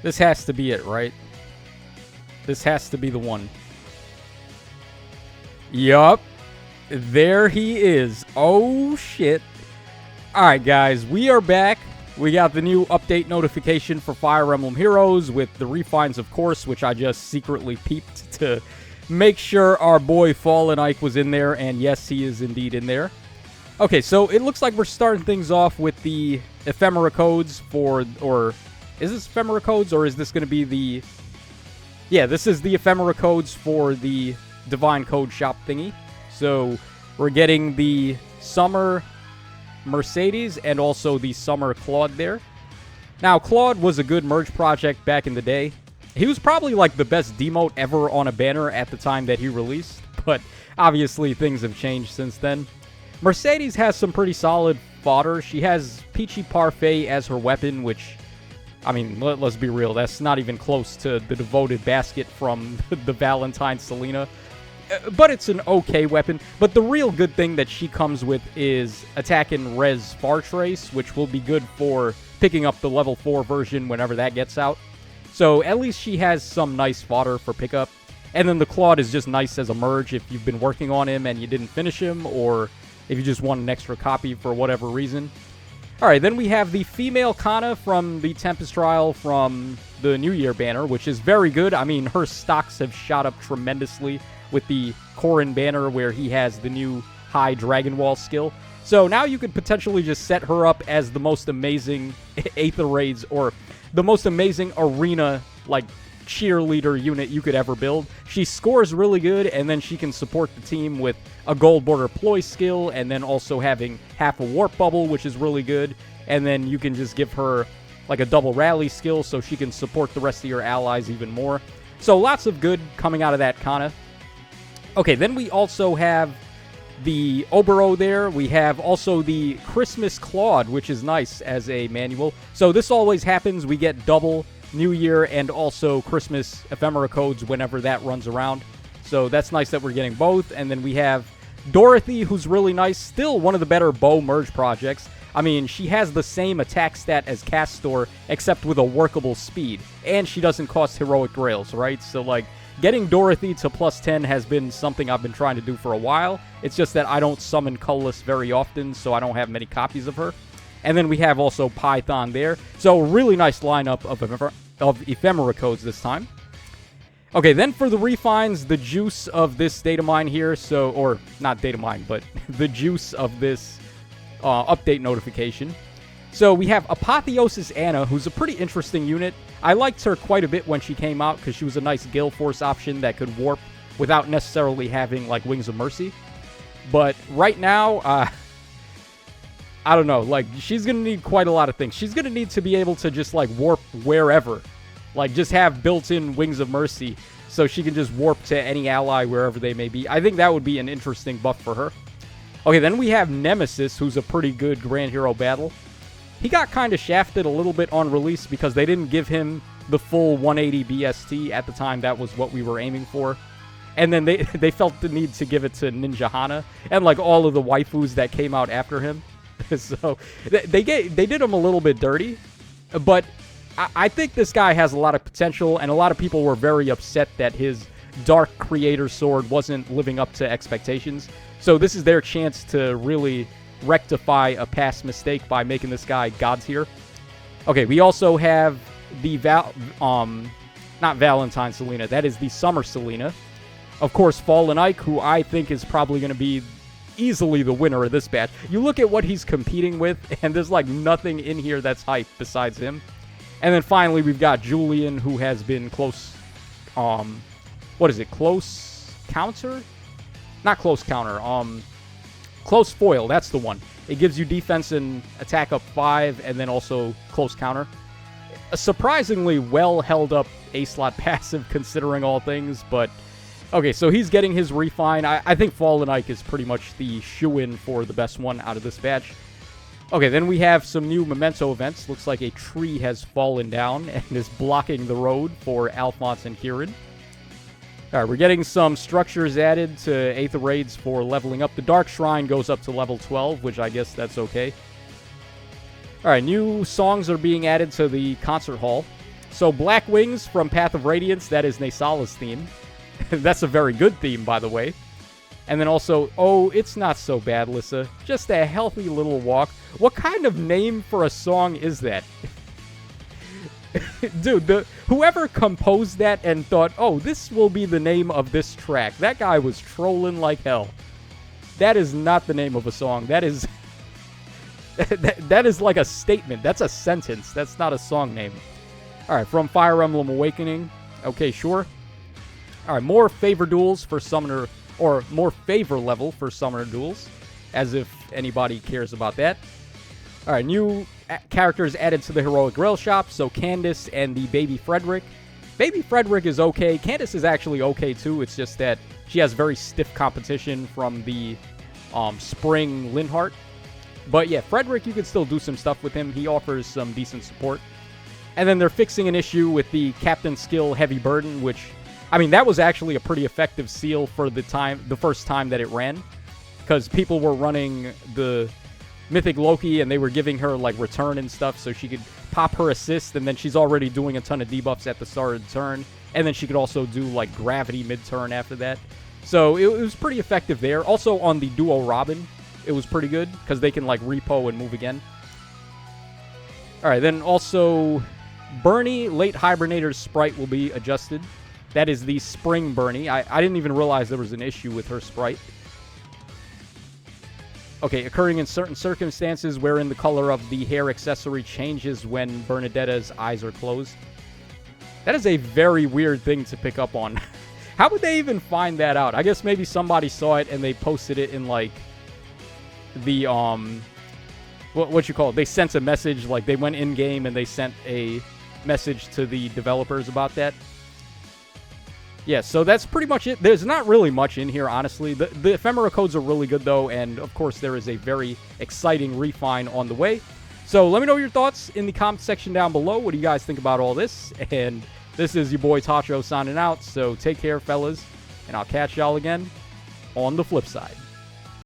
This has to be it, right? This has to be the one. Yup. There he is. Oh, shit. Alright, guys. We are back. We got the new update notification for Fire Emblem Heroes with the refines, of course, which I just secretly peeped to make sure our boy Fallen Ike was in there. And yes, he is indeed in there. Okay, so it looks like we're starting things off with the ephemera codes for... Or is this ephemera codes, or is this going to be the... Yeah, this is the ephemera codes for the Divine Code Shop thingy. So we're getting the Summer Mercedes and also the Summer Claude there. Now, Claude was a good merge project back in the day. He was probably like the best demote ever on a banner at the time that he released, but obviously things have changed since then. Mercedes has some pretty solid fodder. She has Peachy Parfait as her weapon, which, I mean, let's be real, that's not even close to the devoted basket from the Valentine Selena. But it's an okay weapon. But the real good thing that she comes with is Attack and Res Fartrace, which will be good for picking up the level 4 version whenever that gets out. So at least she has some nice fodder for pickup. And then the Claude is just nice as a merge if you've been working on him and you didn't finish him, or if you just want an extra copy for whatever reason. Alright, then we have the female Kana from the Tempest trial from the New Year banner, which is very good. I mean, her stocks have shot up tremendously with the Corrin banner where he has the new high Dragon Wall skill. So now you could potentially just set her up as the most amazing Aether Raids, or the most amazing arena, like, cheerleader unit you could ever build. She scores really good, and then she can support the team with a Gold Border Ploy skill, and then also having half a Warp Bubble, which is really good. And then you can just give her like a double rally skill so she can support the rest of your allies even more. So lots of good coming out of that Kana. Okay, then we also have the Obero there. We have also the Christmas Claude, which is nice as a manual. So this always happens. We get double New Year and also Christmas ephemera codes whenever that runs around. So that's nice that we're getting both. And then we have Dorothy, who's really nice. Still one of the better bow merge projects. I mean, she has the same attack stat as Castor, except with a workable speed. And she doesn't cost heroic grails, right? So, like, getting Dorothy to plus 10 has been something I've been trying to do for a while. It's just that I don't summon Colorless very often, so I don't have many copies of her. And then we have also Python there. So, really nice lineup of ephemera codes this time. Okay, then for the refines, the juice of this data mine here, so, or not data mine, but the juice of this update notification. So we have Apotheosis Anna, who's a pretty interesting unit. I liked her quite a bit when she came out because she was a nice Gale Force option that could warp without necessarily having, like, Wings of Mercy. But right now, I don't know, like, she's going to need quite a lot of things. She's going to need to be able to just, like, warp wherever. Like, just have built-in Wings of Mercy so she can just warp to any ally wherever they may be. I think that would be an interesting buff for her. Okay, then we have Nemesis, who's a pretty good Grand Hero battle. He got kind of shafted a little bit on release because they didn't give him the full 180 BST. At the time, that was what we were aiming for. And then they felt the need to give it to Ninja Hana and, like, all of the waifus that came out after him. So they did him a little bit dirty. But I think this guy has a lot of potential, and a lot of people were very upset that his Dark Creator Sword wasn't living up to expectations. So this is their chance to really rectify a past mistake by making this guy God tier. Okay, we also have the not Valentine Selena, that is the Summer Selena. Of course, Fallen Ike, who I think is probably going to be easily the winner of this batch. You look at what he's competing with, and there's like nothing in here that's hype besides him. And then finally, we've got Julian, who has been close, what is it, close counter? Not close counter, close foil, that's the one. It gives you defense and attack up 5, and then also close counter. A surprisingly well held up A-slot passive considering all things, but okay, so he's getting his refine. I think Fallen Ike is pretty much the shoo-in for the best one out of this batch. Okay, then we have some new memento events. Looks like a tree has fallen down and is blocking the road for Alphonse and Kieran. Alright, we're getting some structures added to Aether Raids for leveling up. The Dark Shrine goes up to level 12, which I guess that's okay. Alright, new songs are being added to the concert hall. So Black Wings from Path of Radiance, that is Nasala's theme. That's a very good theme, by the way. And then also, oh, it's not so bad, Lissa. Just a healthy little walk. What kind of name for a song is that? Dude, whoever composed that and thought, oh, this will be the name of this track, that guy was trolling like hell. That is not the name of a song. That is... that is like a statement. That's a sentence. That's not a song name. Alright, from Fire Emblem Awakening. Okay, sure. Alright, more favor duels for Summoner... Or more favor level for Summoner duels. As if anybody cares about that. Alright, new characters added to the Heroic Rail Shop. So Candace and the Baby Frederick. Baby Frederick is okay. Candace is actually okay too. It's just that she has very stiff competition from the Spring Linhardt. But yeah, Frederick, you can still do some stuff with him. He offers some decent support. And then they're fixing an issue with the Captain Skill Heavy Burden, which, I mean, that was actually a pretty effective seal for the first time that it ran. Because people were running the Mythic Loki and they were giving her, like, return and stuff so she could pop her assist, and then she's already doing a ton of debuffs at the start of the turn. And then she could also do, like, Gravity mid-turn after that. So it was pretty effective there. Also on the Duo Robin, it was pretty good, because they can, like, repo and move again. Alright, then also, Bernie, Late Hibernator's sprite will be adjusted. That is the Spring Bernie. I didn't even realize there was an issue with her sprite. Okay, occurring in certain circumstances wherein the color of the hair accessory changes when Bernadetta's eyes are closed. That is a very weird thing to pick up on. How would they even find that out? I guess maybe somebody saw it and they posted it in, like, the, what you call it? They sent a message, like, they went in-game and they sent a message to the developers about that. Yeah, so that's pretty much it. There's not really much in here, honestly. The ephemera codes are really good, though, and, of course, there is a very exciting refine on the way. So let me know your thoughts in the comment section down below. What do you guys think about all this? And this is your boy Tacho signing out, so take care, fellas, and I'll catch y'all again on the flip side.